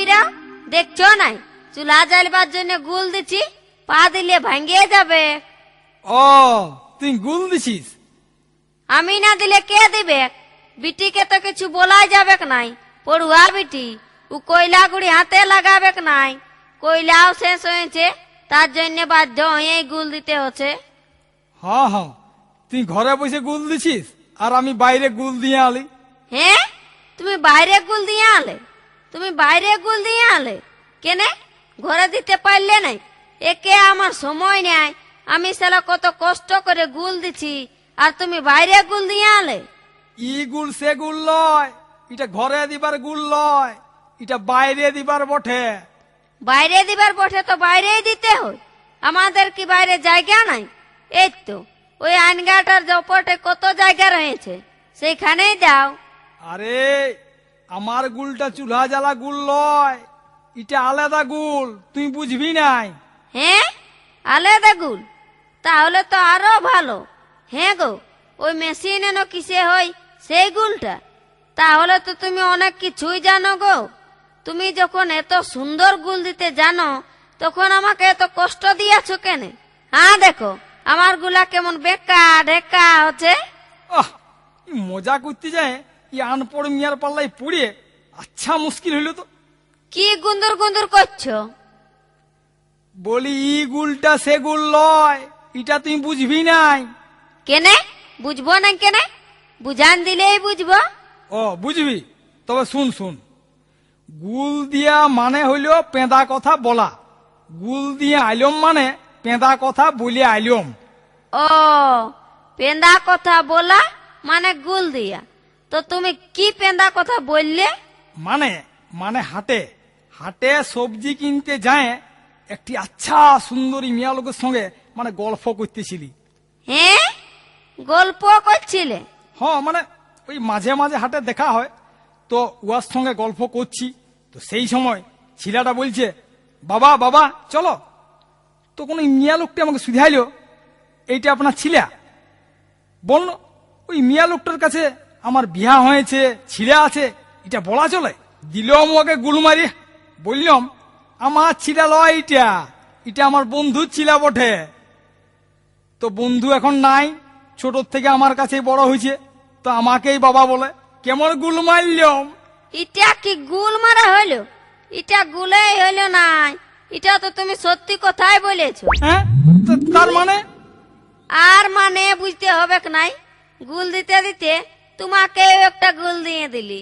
ফিরাও, দেখছো নাই চুলা জ্বালবার জন্য গুল দিচ্ছি, পা দিলে ভাঙ্গিয়ে যাবে। ও তুই গুল দিছিস? আমি না দিলে কে দিবে? বিটিকে তো কিছু বলাই যাবে নাই, পড়ুয়া বিটি, ও কয়লা গুড়ি হাতে লাগাবে নাই। কয়লাও শেষ হয়েছে, তার জন্য বাধ্য হয়ে গুল দিতে হচ্ছে। হ্যাঁ হ্যাঁ, তুই ঘরে বসে গুল দিছিস আর আমি বাইরে গুল দিয়ে আলি। হ্যাঁ, তুমি বাইরে গুল দিয়ে আলে? তুমি বাইরে গুল দিয়ে আলে কেনে? ঘরে দিতে পারলে নাই? একে আমার সময় নেই, আমি সালা কত কষ্ট করে গুল দিছি, আর তুমি বাইরে গুল দিয়ে আলে? ই গুল সে গুল লয়, এটা ঘরে দিবার গুল লয়, এটা বাইরে দিবার বটে। বাইরে দিবার বটে তো বাইরেই দিতে হয়, আমাদের কি বাইরে জায়গা নাই? এই তো ওই আইনগাটার জপটে কত জায়গা রয়েছে, সেইখানেই দাও। আরে আমার গুলটা চুলা জ্বালা গুল লয়, এটা আলাদা গুল, তুই বুঝবি নাই। হ্যাঁ, আলাদা গুল? তাহলে তো আরো ভালো। হ্যাঁ গো, ওই মেশিন এনো কিসে হয় সেই গুলটা? তাহলে তো তুমি অনেক কিছুই জানো গো। তুমি যখন এত সুন্দর গুল দিতে জানো, তখন আমাকে এত কষ্ট দিয়েছো কেন? হ্যাঁ দেখো আমার গুলা কেমন বেকা ঢেকা হচ্ছে। আহ, মজা করতে যায় ই আনপড় মিয়ার পাল্লাই পড়ে আচ্ছা মুশকিল হইল তো। কি গুন্দুর গুন্দুর করছো? বলি ই গুলটা সে গুল লয়, এটা তুই বুঝবি নাই। কেনে বুঝবো না? কেনে বুঝান দিলেই বুঝবো। ও বুঝবি, তবে শুন শুন। গুল দিয়া মানে হইল পেঁদা কথা বলা, গুল দিয়ে আইলম মানে পেঁদা কথা বলে আইলম। ও, পেন্দা কথা বলা মানে গুল দিয়া। তো তুমি কি পেন্দা কথা বললে? মানে মানে হাটে হাটে সবজি কিনতে যায় একটি আচ্ছা সুন্দরী মিয়া লোকের সঙ্গে মানে গল্প করতেছিলি। হ্যাঁ, গল্প করছিলে? হ্যাঁ, মানে ওই মাঝে মাঝে হাটে দেখা হয় তো উয়ার সঙ্গে গল্প করছি, তো সেই সময় ছেলেটা বলছে, বাবা বাবা চলো। তখন ওই মিয়া লোকটা আমাকে শুধাইলো, এইটা আপনার ছিলা? বলল, ওই মিয়া লোকটার কাছে আমার বিয়া হয়েছে, ছিলা আছে, এটা বলা চলে? দিলাম ওকে গুলমারি, বললাম আমার ছিলা লয়, এটা এটা আমার বন্ধুর ছিলা বটে। তো বন্ধু এখন নাই, ছোট থেকে আমার কাছে বড় হয়েছে, তো আমাকেই বাবা বলে। কেমন গুল মারলাম? এটা কি গুল মারা হইলো? এটা গুলেই হইলো নাই, এটা তো তুমি সত্যি কথাই বলেছো। হ্যাঁ, তার মানে? আর মানে বুঝতে হবে নাই, গুল দিতে দিতে তোমাকে একটা গুল দিয়ে দিলি।